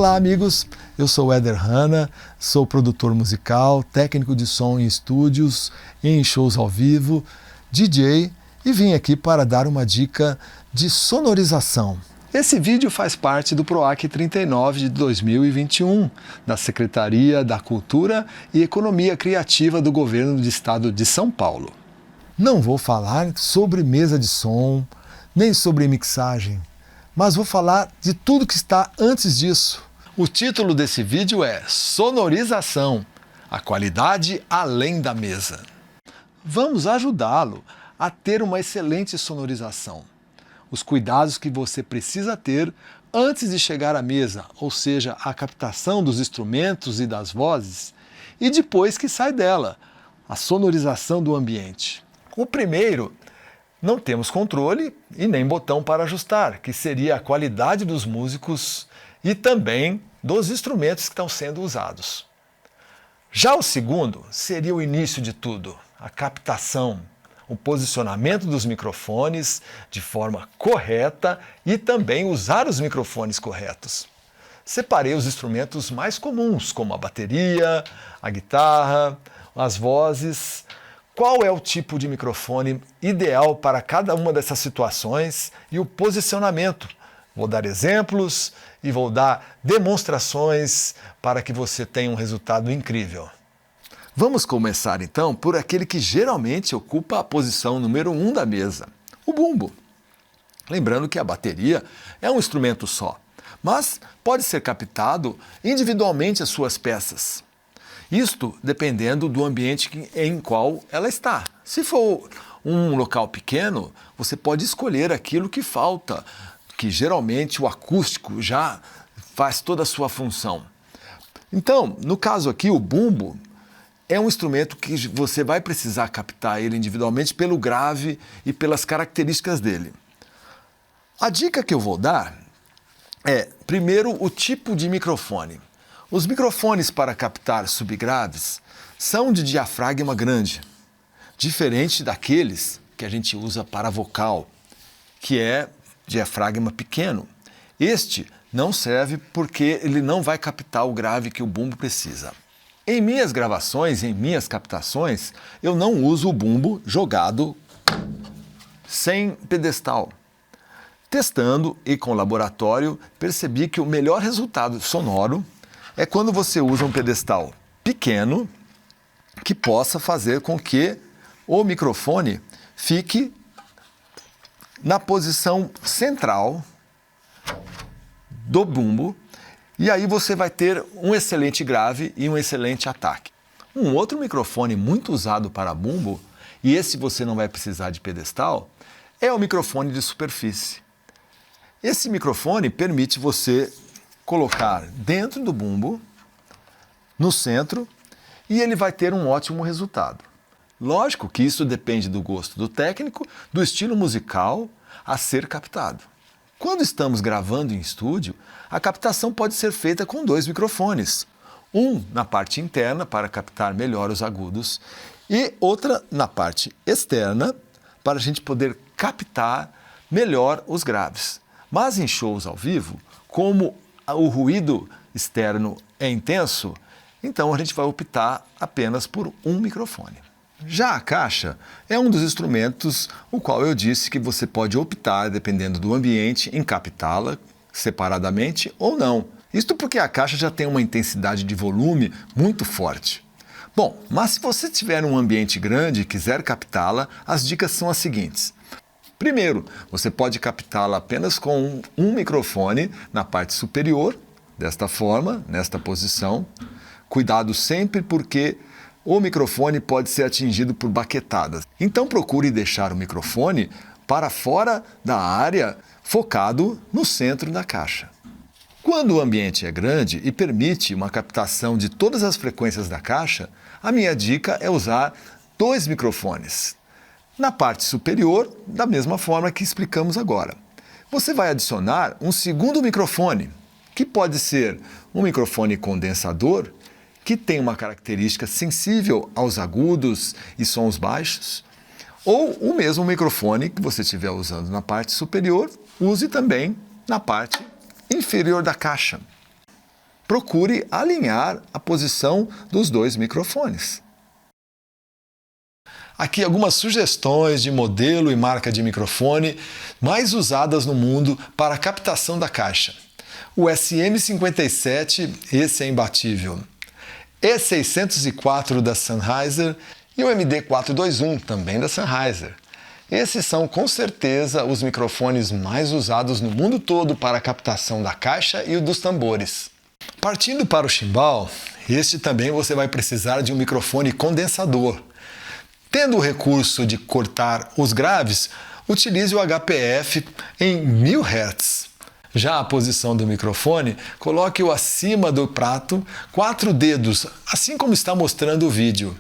Olá amigos, eu sou o Éder Hanna, sou produtor musical, técnico de som em estúdios, em shows ao vivo, DJ e vim aqui para dar uma dica de sonorização. Esse vídeo faz parte do PROAC 39 de 2021, da Secretaria da Cultura e Economia Criativa do Governo do Estado de São Paulo. Não vou falar sobre mesa de som, nem sobre mixagem, mas vou falar de tudo que está antes disso. O título desse vídeo é Sonorização, a qualidade além da mesa. Vamos ajudá-lo a ter uma excelente sonorização. Os cuidados que você precisa ter antes de chegar à mesa, ou seja, a captação dos instrumentos e das vozes, e depois que sai dela, a sonorização do ambiente. O primeiro, não temos controle e nem botão para ajustar, que seria a qualidade dos músicos e também dos instrumentos que estão sendo usados. Já o segundo seria o início de tudo, a captação, o posicionamento dos microfones de forma correta e também usar os microfones corretos. Separei os instrumentos mais comuns, como a bateria, a guitarra, as vozes. Qual é o tipo de microfone ideal para cada uma dessas situações e o posicionamento? Vou dar exemplos e vou dar demonstrações para que você tenha um resultado incrível. Vamos começar então por aquele que geralmente ocupa a posição número 1 da mesa, o bumbo. Lembrando que a bateria é um instrumento só, mas pode ser captado individualmente as suas peças. Isto dependendo do ambiente em qual ela está. Se for um local pequeno, você pode escolher aquilo que falta, que geralmente o acústico já faz toda a sua função. Então, no caso aqui, o bumbo é um instrumento que você vai precisar captar ele individualmente pelo grave e pelas características dele. A dica que eu vou dar é, primeiro, o tipo de microfone. Os microfones para captar subgraves são de diafragma grande, diferente daqueles que a gente usa para vocal, que é diafragma pequeno. Este não serve porque ele não vai captar o grave que o bumbo precisa. Em minhas gravações, em minhas captações, eu não uso o bumbo jogado sem pedestal. Testando e com laboratório, percebi que o melhor resultado sonoro é quando você usa um pedestal pequeno que possa fazer com que o microfone fique na posição central do bumbo e aí você vai ter um excelente grave e um excelente ataque. Um outro microfone muito usado para bumbo, e esse você não vai precisar de pedestal, é o microfone de superfície. Esse microfone permite você colocar dentro do bumbo, no centro, e ele vai ter um ótimo resultado. Lógico que isso depende do gosto do técnico, do estilo musical a ser captado. Quando estamos gravando em estúdio, a captação pode ser feita com 2 microfones. Um na parte interna para captar melhor os agudos e outra na parte externa para a gente poder captar melhor os graves. Mas em shows ao vivo, como o ruído externo é intenso, então a gente vai optar apenas por um microfone. Já a caixa é um dos instrumentos o qual eu disse que você pode optar, dependendo do ambiente, em captá-la separadamente ou não. Isto porque a caixa já tem uma intensidade de volume muito forte. Bom, mas se você tiver um ambiente grande e quiser captá-la, as dicas são as seguintes. Primeiro, você pode captá-la apenas com um microfone na parte superior, desta forma, nesta posição. Cuidado sempre porque o microfone pode ser atingido por baquetadas. Então procure deixar o microfone para fora da área, focado no centro da caixa. Quando o ambiente é grande e permite uma captação de todas as frequências da caixa, a minha dica é usar 2 microfones. Na parte superior, da mesma forma que explicamos agora. Você vai adicionar um segundo microfone, que pode ser um microfone condensador, que tem uma característica sensível aos agudos e sons baixos, ou o mesmo microfone que você estiver usando na parte superior, use também na parte inferior da caixa. procure alinhar a posição dos dois microfones. Aqui algumas sugestões de modelo e marca de microfone mais usadas no mundo para a captação da caixa. O SM57, esse é imbatível. E604 da Sennheiser e o MD421, também da Sennheiser. Esses são com certeza os microfones mais usados no mundo todo para a captação da caixa e dos tambores. Partindo para o chimbal, este também você vai precisar de um microfone condensador. Tendo o recurso de cortar os graves, utilize o HPF em 1000 Hz. Já a posição do microfone, coloque-o acima do prato, 4 dedos, assim como está mostrando o vídeo.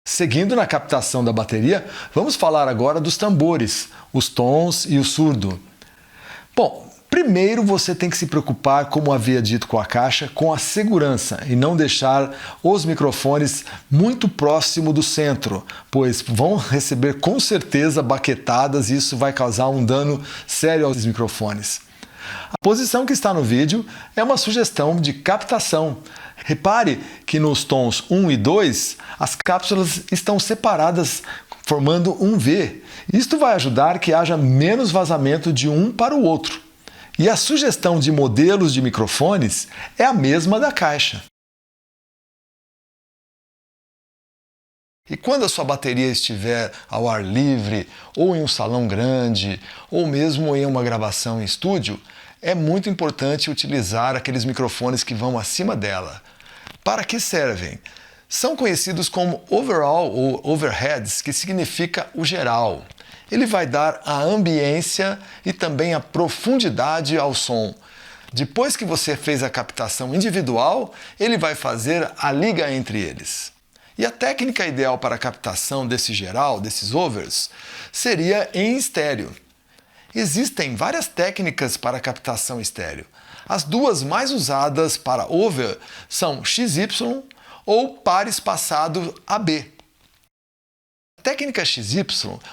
Seguindo na captação da bateria, vamos falar agora dos tambores, os tons e o surdo. Bom, primeiro você tem que se preocupar, como havia dito com a caixa, com a segurança e não deixar os microfones muito próximo do centro, pois vão receber com certeza baquetadas e isso vai causar um dano sério aos microfones. A posição que está no vídeo é uma sugestão de captação. Repare que nos tons 1 e 2, as cápsulas estão separadas, formando um V. Isto vai ajudar que haja menos vazamento de um para o outro. E a sugestão de modelos de microfones é a mesma da caixa. E quando a sua bateria estiver ao ar livre, ou em um salão grande, ou mesmo em uma gravação em estúdio, é muito importante utilizar aqueles microfones que vão acima dela. Para que servem? São conhecidos como overall ou overheads, que significa o geral. Ele vai dar a ambiência e também a profundidade ao som. Depois que você fez a captação individual, ele vai fazer a liga entre eles. E a técnica ideal para a captação desse geral, desses overs, seria em estéreo. Existem várias técnicas para captação estéreo. As duas mais usadas para over são XY ou par espaçado AB. A técnica XY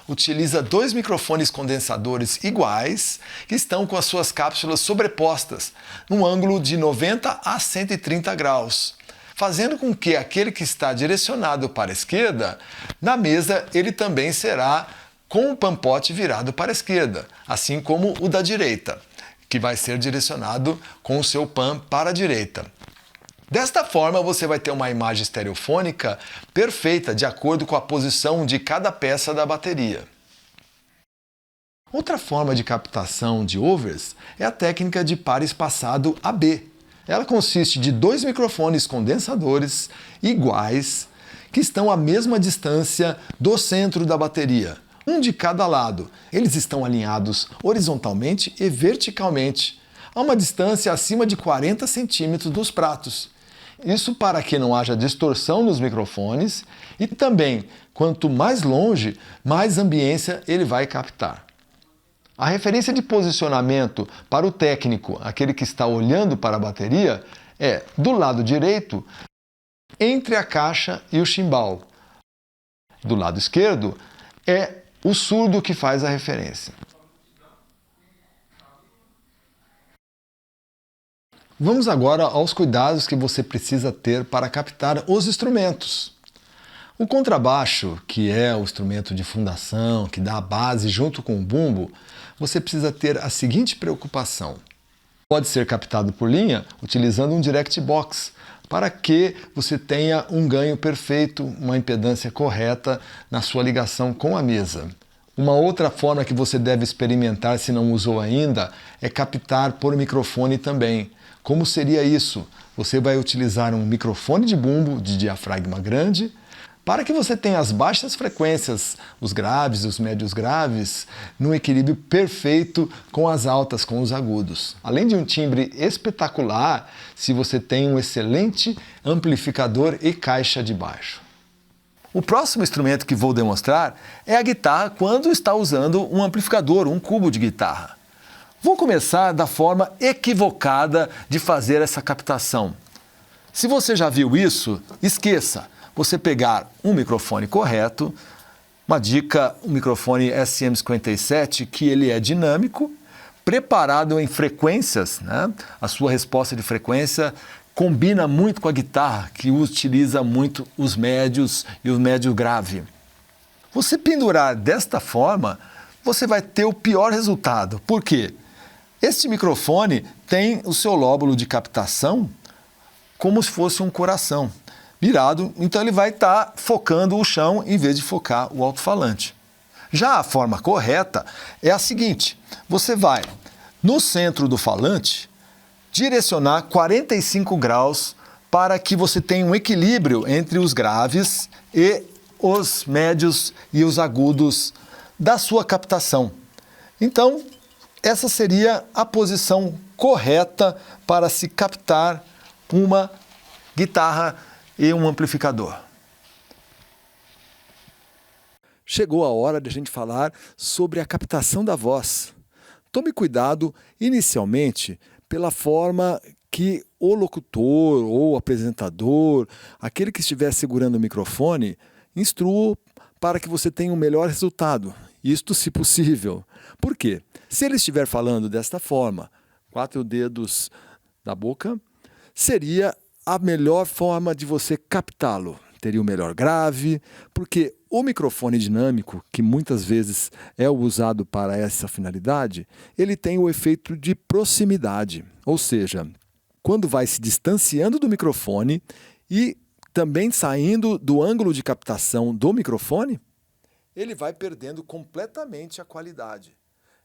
utiliza 2 microfones condensadores iguais que estão com as suas cápsulas sobrepostas, num ângulo de 90 a 130 graus, fazendo com que aquele que está direcionado para a esquerda, na mesa ele também será com o pampote virado para a esquerda, assim como o da direita, que vai ser direcionado com o seu pan para a direita. Desta forma, você vai ter uma imagem estereofônica perfeita de acordo com a posição de cada peça da bateria. Outra forma de captação de overs é a técnica de par espaçado AB. Ela consiste de 2 microfones condensadores iguais que estão à mesma distância do centro da bateria, um de cada lado. Eles estão alinhados horizontalmente e verticalmente, a uma distância acima de 40 centímetros dos pratos. Isso para que não haja distorção nos microfones e também, quanto mais longe, mais ambiência ele vai captar. A referência de posicionamento para o técnico, aquele que está olhando para a bateria, é do lado direito, entre a caixa e o chimbal. Do lado esquerdo, é o surdo que faz a referência. Vamos agora aos cuidados que você precisa ter para captar os instrumentos. O contrabaixo, que é o instrumento de fundação, que dá a base junto com o bumbo, você precisa ter a seguinte preocupação. Pode ser captado por linha utilizando um direct box, para que você tenha um ganho perfeito, uma impedância correta na sua ligação com a mesa. Uma outra forma que você deve experimentar, se não usou ainda, é captar por microfone também. Como seria isso? Você vai utilizar um microfone de bumbo de diafragma grande, para que você tenha as baixas frequências, os graves e os médios graves, num equilíbrio perfeito com as altas, com os agudos. Além de um timbre espetacular, se você tem um excelente amplificador e caixa de baixo. O próximo instrumento que vou demonstrar é a guitarra quando está usando um amplificador, um cubo de guitarra. Vou começar da forma equivocada de fazer essa captação. Se você já viu isso, esqueça. Você pegar um microfone correto, uma dica, um microfone SM57, que ele é dinâmico, preparado em frequências, né? A sua resposta de frequência combina muito com a guitarra, que utiliza muito os médios e o médio grave. Você pendurar desta forma, você vai ter o pior resultado. Por quê? Este microfone tem o seu lóbulo de captação como se fosse um coração virado, então ele vai estar focando o chão em vez de focar o alto-falante. Já a forma correta é a seguinte: você vai no centro do falante direcionar 45 graus para que você tenha um equilíbrio entre os graves e os médios e os agudos da sua captação. Então, essa seria a posição correta para se captar uma guitarra e um amplificador. Chegou a hora de a gente falar sobre a captação da voz. Tome cuidado, inicialmente, pela forma que o locutor ou apresentador, aquele que estiver segurando o microfone, instrua para que você tenha um melhor resultado. Isto, se possível. Por quê? Se ele estiver falando desta forma, 4 dedos da boca, seria a melhor forma de você captá-lo. Teria o melhor grave, porque o microfone dinâmico, que muitas vezes é usado para essa finalidade, ele tem o efeito de proximidade, ou seja, quando vai se distanciando do microfone e também saindo do ângulo de captação do microfone, ele vai perdendo completamente a qualidade.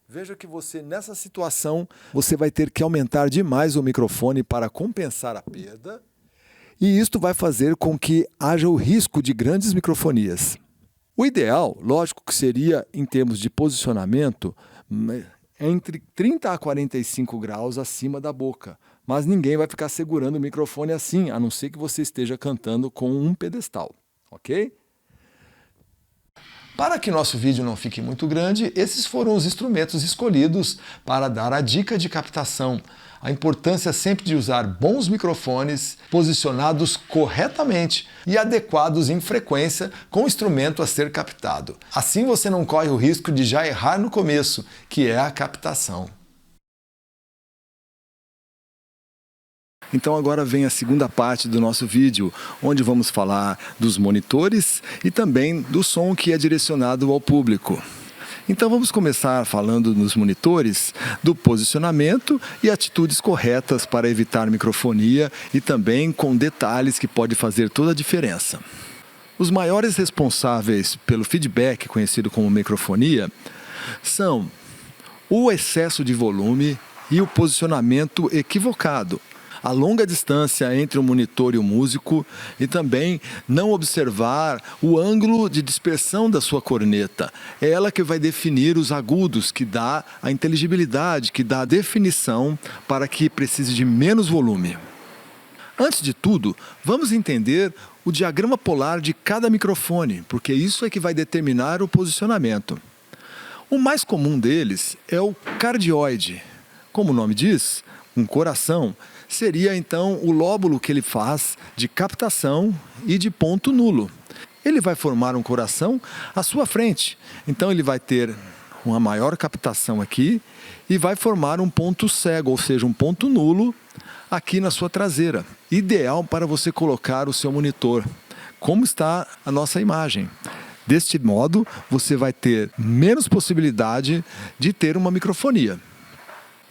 Veja que você, nessa situação, você vai ter que aumentar demais o microfone para compensar a perda, e isto vai fazer com que haja o risco de grandes microfonias. O ideal, lógico que seria, em termos de posicionamento, entre 30 a 45 graus acima da boca. Mas ninguém vai ficar segurando o microfone assim, a não ser que você esteja cantando com um pedestal, ok? Para que nosso vídeo não fique muito grande, esses foram os instrumentos escolhidos para dar a dica de captação. A importância sempre de usar bons microfones posicionados corretamente e adequados em frequência com o instrumento a ser captado. Assim você não corre o risco de já errar no começo, que é a captação. Então agora vem a segunda parte do nosso vídeo, onde vamos falar dos monitores e também do som que é direcionado ao público. Então vamos começar falando nos monitores, do posicionamento e atitudes corretas para evitar microfonia e também com detalhes que podem fazer toda a diferença. Os maiores responsáveis pelo feedback, conhecido como microfonia, são o excesso de volume e o posicionamento equivocado, a longa distância entre o monitor e o músico e também não observar o ângulo de dispersão da sua corneta. É ela que vai definir os agudos, que dá a inteligibilidade, que dá a definição para que precise de menos volume. Antes de tudo, vamos entender o diagrama polar de cada microfone, porque isso é que vai determinar o posicionamento. O mais comum deles é o cardioide. Como o nome diz, um coração, seria então o lóbulo que ele faz de captação e de ponto nulo. Ele vai formar um coração à sua frente, então ele vai ter uma maior captação aqui e vai formar um ponto cego, ou seja, um ponto nulo aqui na sua traseira. Ideal para você colocar o seu monitor, como está a nossa imagem. Deste modo, você vai ter menos possibilidade de ter uma microfonia.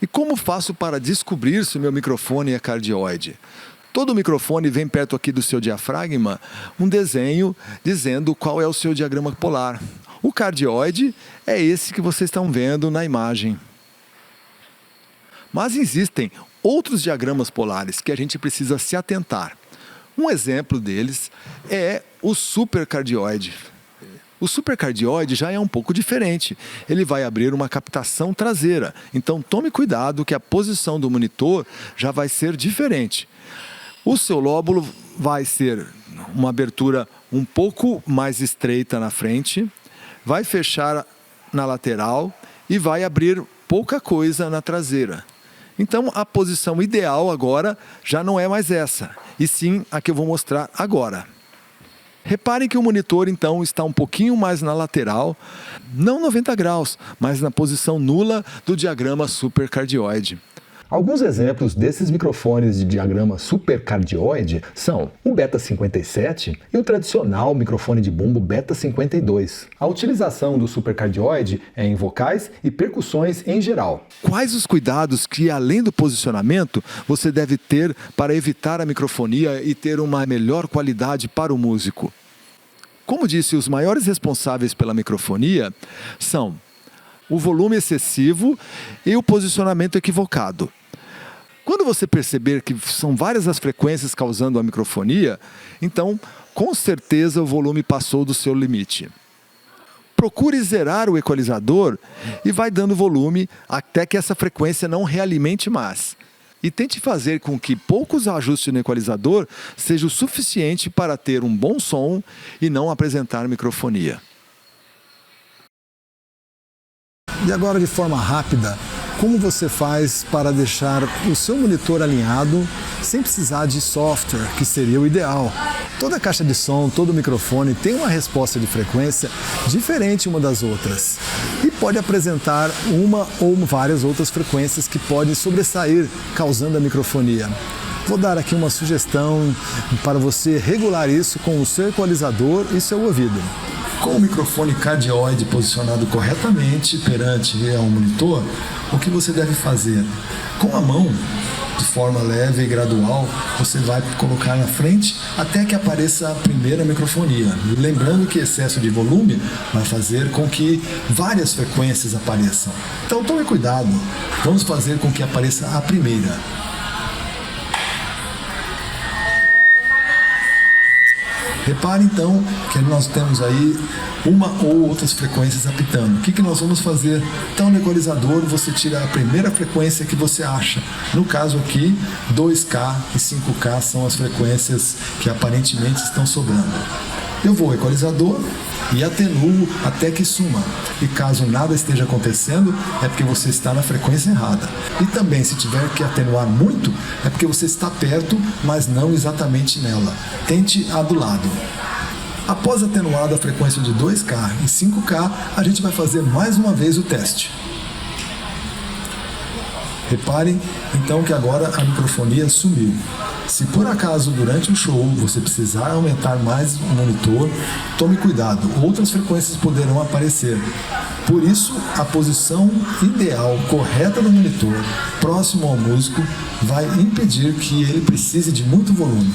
E como faço para descobrir se o meu microfone é cardioide? Todo microfone vem perto aqui do seu diafragma um desenho dizendo qual é o seu diagrama polar. O cardioide é esse que vocês estão vendo na imagem. Mas existem outros diagramas polares que a gente precisa se atentar. Um exemplo deles é o supercardioide. O supercardioide já é um pouco diferente. Ele vai abrir uma captação traseira. Então tome cuidado que a posição do monitor já vai ser diferente. O seu lóbulo vai ser uma abertura um pouco mais estreita na frente, vai fechar na lateral e vai abrir pouca coisa na traseira. Então a posição ideal agora já não é mais essa, e sim a que eu vou mostrar agora. Reparem que o monitor, então, está um pouquinho mais na lateral, não 90 graus, mas na posição nula do diagrama supercardioide. Alguns exemplos desses microfones de diagrama supercardioide são o Beta 57 e o tradicional microfone de bumbo Beta 52. A utilização do supercardioide é em vocais e percussões em geral. Quais os cuidados que, além do posicionamento, você deve ter para evitar a microfonia e ter uma melhor qualidade para o músico? Como disse, os maiores responsáveis pela microfonia são o volume excessivo e o posicionamento equivocado. Quando você perceber que são várias as frequências causando a microfonia, então, com certeza, o volume passou do seu limite. Procure zerar o equalizador e vai dando volume até que essa frequência não realimente mais. E tente fazer com que poucos ajustes no equalizador seja o suficiente para ter um bom som e não apresentar microfonia. E agora, de forma rápida, como você faz para deixar o seu monitor alinhado sem precisar de software, que seria o ideal? Toda caixa de som, todo microfone tem uma resposta de frequência diferente uma das outras e pode apresentar uma ou várias outras frequências que podem sobressair, causando a microfonia. Vou dar aqui uma sugestão para você regular isso com o seu equalizador e seu ouvido. Com o microfone cardioide posicionado corretamente perante ao monitor, o que você deve fazer? Com a mão, de forma leve e gradual, você vai colocar na frente até que apareça a primeira microfonia. Lembrando que excesso de volume vai fazer com que várias frequências apareçam. Então tome cuidado, vamos fazer com que apareça a primeira. Repare então que nós temos aí uma ou outras frequências apitando. O que nós vamos fazer? Então no equalizador você tira a primeira frequência que você acha. No caso aqui, 2K e 5K são as frequências que aparentemente estão sobrando. Eu vou ao equalizador e atenuo até que suma. E caso nada esteja acontecendo, é porque você está na frequência errada. E também, se tiver que atenuar muito, é porque você está perto, mas não exatamente nela. Tente a do lado. Após atenuada a frequência de 2K e 5K, a gente vai fazer mais uma vez o teste. Reparem então que agora a microfonia sumiu. Se por acaso durante o show você precisar aumentar mais o monitor, tome cuidado, outras frequências poderão aparecer. Por isso, a posição ideal, correta do monitor, próximo ao músico, vai impedir que ele precise de muito volume.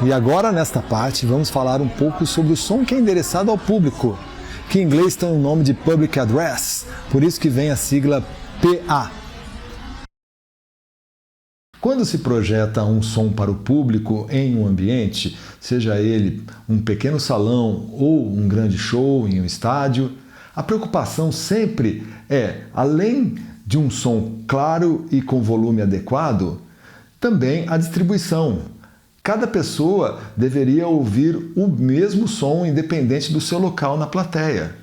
E agora, nesta parte, vamos falar um pouco sobre o som que é endereçado ao público, que em inglês tem o nome de Public Address, por isso que vem a sigla PA. Quando se projeta um som para o público em um ambiente, seja ele um pequeno salão ou um grande show em um estádio, a preocupação sempre é, além de um som claro e com volume adequado, também a distribuição. Cada pessoa deveria ouvir o mesmo som independente do seu local na plateia.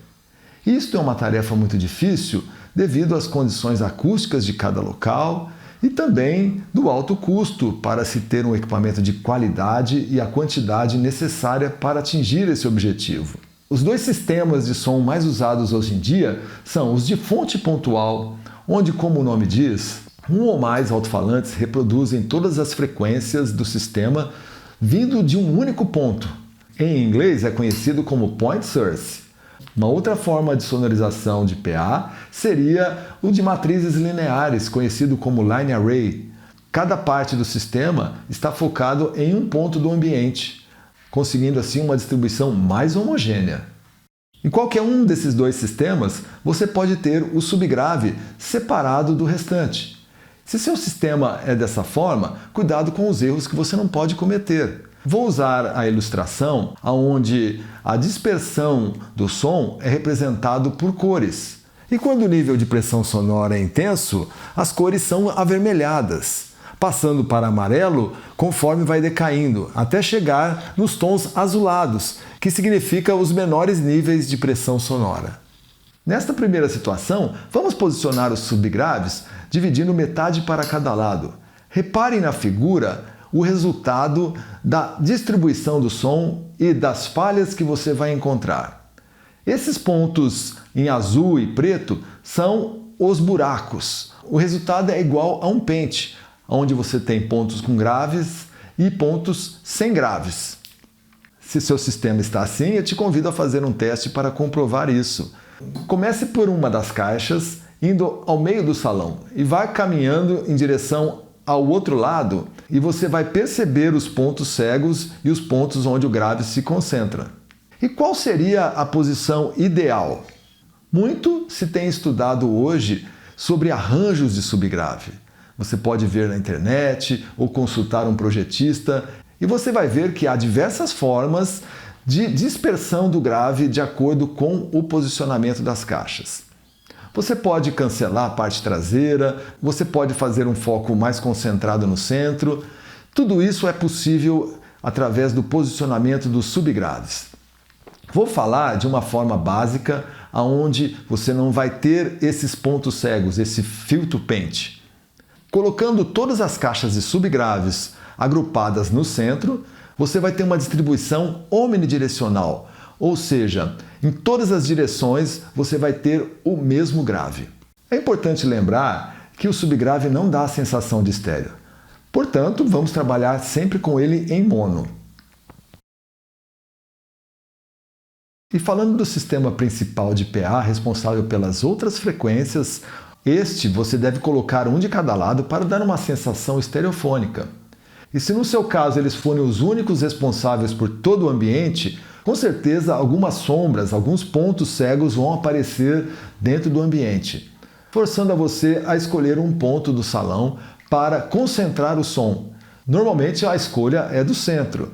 Isto é uma tarefa muito difícil devido às condições acústicas de cada local e também do alto custo para se ter um equipamento de qualidade e a quantidade necessária para atingir esse objetivo. Os dois sistemas de som mais usados hoje em dia são os de fonte pontual, onde, como o nome diz, um ou mais alto-falantes reproduzem todas as frequências do sistema vindo de um único ponto. Em inglês é conhecido como point source. Uma outra forma de sonorização de PA seria o de matrizes lineares, conhecido como line array. Cada parte do sistema está focado em um ponto do ambiente, conseguindo assim uma distribuição mais homogênea. Em qualquer um desses dois sistemas, você pode ter o subgrave separado do restante. Se seu sistema é dessa forma, cuidado com os erros que você não pode cometer. Vou usar a ilustração onde a dispersão do som é representado por cores. E quando o nível de pressão sonora é intenso, as cores são avermelhadas, passando para amarelo conforme vai decaindo, até chegar nos tons azulados, que significa os menores níveis de pressão sonora. Nesta primeira situação, vamos posicionar os subgraves, dividindo metade para cada lado. Reparem na figura o resultado da distribuição do som e das falhas que você vai encontrar. Esses pontos em azul e preto são os buracos. O resultado é igual a um pente, onde você tem pontos com graves e pontos sem graves. Se seu sistema está assim, eu te convido a fazer um teste para comprovar isso. Comece por uma das caixas, indo ao meio do salão e vá caminhando em direção ao outro lado e você vai perceber os pontos cegos e os pontos onde o grave se concentra. E qual seria a posição ideal? Muito se tem estudado hoje sobre arranjos de subgrave. Você pode ver na internet ou consultar um projetista e você vai ver que há diversas formas de dispersão do grave de acordo com o posicionamento das caixas. Você pode cancelar a parte traseira, você pode fazer um foco mais concentrado no centro. Tudo isso é possível através do posicionamento dos subgraves. Vou falar de uma forma básica, onde você não vai ter esses pontos cegos, esse fill to paint. Colocando todas as caixas de subgraves agrupadas no centro, você vai ter uma distribuição omnidirecional, ou seja, em todas as direções você vai ter o mesmo grave. É importante lembrar que o subgrave não dá a sensação de estéreo. Portanto, vamos trabalhar sempre com ele em mono. E falando do sistema principal de PA responsável pelas outras frequências, este você deve colocar um de cada lado para dar uma sensação estereofônica. E se no seu caso eles forem os únicos responsáveis por todo o ambiente, com certeza algumas sombras, alguns pontos cegos vão aparecer dentro do ambiente, forçando a você a escolher um ponto do salão para concentrar o som. Normalmente a escolha é do centro.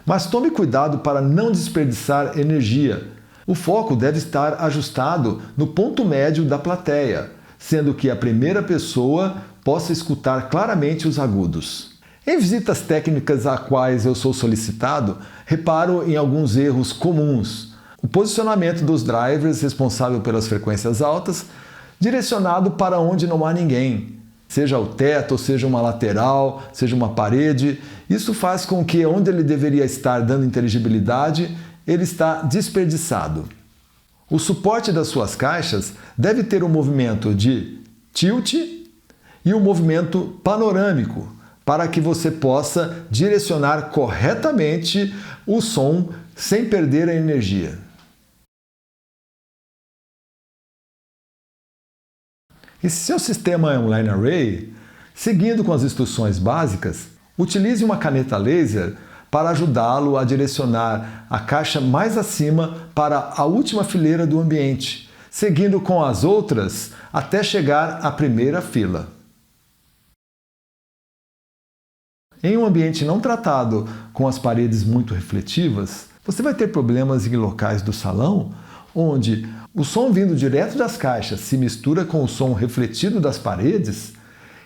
Mas tome cuidado para não desperdiçar energia. O foco deve estar ajustado no ponto médio da plateia, sendo que a primeira pessoa possa escutar claramente os agudos. Em visitas técnicas a quais eu sou solicitado, reparo em alguns erros comuns. O posicionamento dos drivers responsável pelas frequências altas, direcionado para onde não há ninguém. Seja o teto, ou seja uma lateral, seja uma parede. Isso faz com que onde ele deveria estar dando inteligibilidade, ele está desperdiçado. O suporte das suas caixas deve ter um movimento de tilt e um movimento panorâmico, para que você possa direcionar corretamente o som sem perder a energia. E se seu sistema é um line array, seguindo com as instruções básicas, utilize uma caneta laser para ajudá-lo a direcionar a caixa mais acima para a última fileira do ambiente, seguindo com as outras até chegar à primeira fila. Em um ambiente não tratado com as paredes muito refletivas, você vai ter problemas em locais do salão onde o som vindo direto das caixas se mistura com o som refletido das paredes,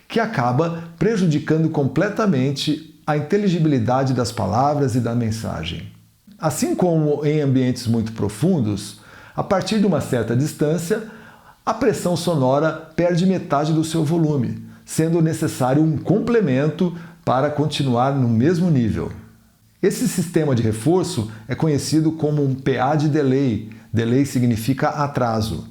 que acaba prejudicando completamente a inteligibilidade das palavras e da mensagem. Assim como em ambientes muito profundos, a partir de uma certa distância, a pressão sonora perde metade do seu volume, sendo necessário um complemento para continuar no mesmo nível. Esse sistema de reforço é conhecido como um PA de delay. Delay significa atraso.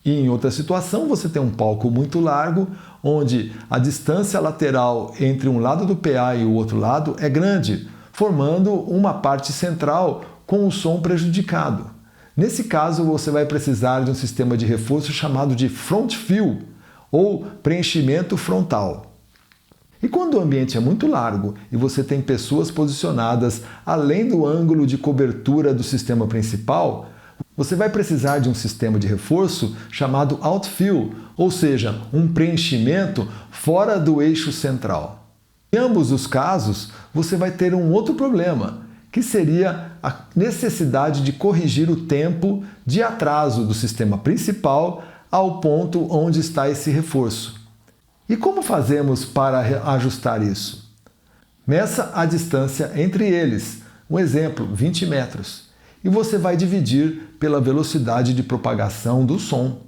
E em outra situação, você tem um palco muito largo, onde a distância lateral entre um lado do PA e o outro lado é grande, formando uma parte central com o som prejudicado. Nesse caso, você vai precisar de um sistema de reforço chamado de front fill, ou preenchimento frontal. E quando o ambiente é muito largo e você tem pessoas posicionadas além do ângulo de cobertura do sistema principal, você vai precisar de um sistema de reforço chamado outfill, ou seja, um preenchimento fora do eixo central. Em ambos os casos, você vai ter um outro problema, que seria a necessidade de corrigir o tempo de atraso do sistema principal ao ponto onde está esse reforço. E como fazemos para ajustar isso? Meça a distância entre eles, um exemplo, 20 metros, e você vai dividir pela velocidade de propagação do som,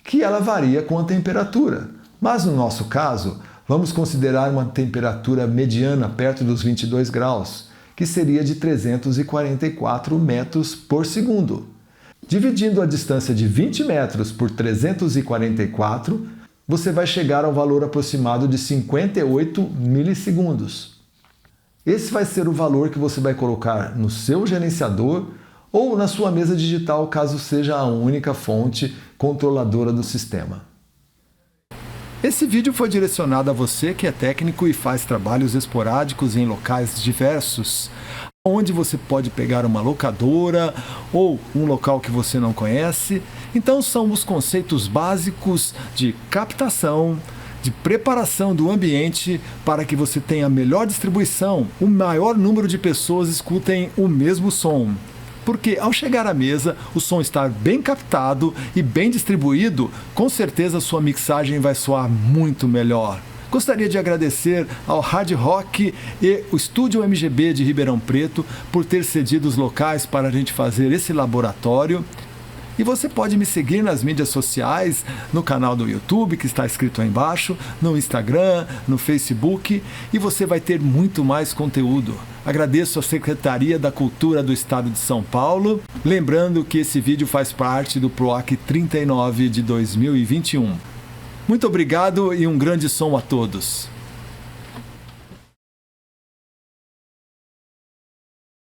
que ela varia com a temperatura. Mas no nosso caso, Vamos considerar uma temperatura mediana perto dos 22 graus, que seria de 344 metros por segundo. Dividindo a distância de 20 metros por 344, você vai chegar ao valor aproximado de 58 milissegundos. Esse vai ser o valor que você vai colocar no seu gerenciador ou na sua mesa digital, caso seja a única fonte controladora do sistema. Esse vídeo foi direcionado a você que é técnico e faz trabalhos esporádicos em locais diversos, onde você pode pegar uma locadora ou um local que você não conhece. Então são os conceitos básicos de captação, de preparação do ambiente para que você tenha a melhor distribuição, o maior número de pessoas escutem o mesmo som. Porque ao chegar à mesa, o som estar bem captado e bem distribuído, com certeza a sua mixagem vai soar muito melhor. Gostaria de agradecer ao Hard Rock e o Estúdio MGB de Ribeirão Preto por ter cedido os locais para a gente fazer esse laboratório. E você pode me seguir nas mídias sociais, no canal do YouTube, que está escrito aí embaixo, no Instagram, no Facebook, e você vai ter muito mais conteúdo. Agradeço à Secretaria da Cultura do Estado de São Paulo, lembrando que esse vídeo faz parte do PROAC 39 de 2021. Muito obrigado e um grande som a todos!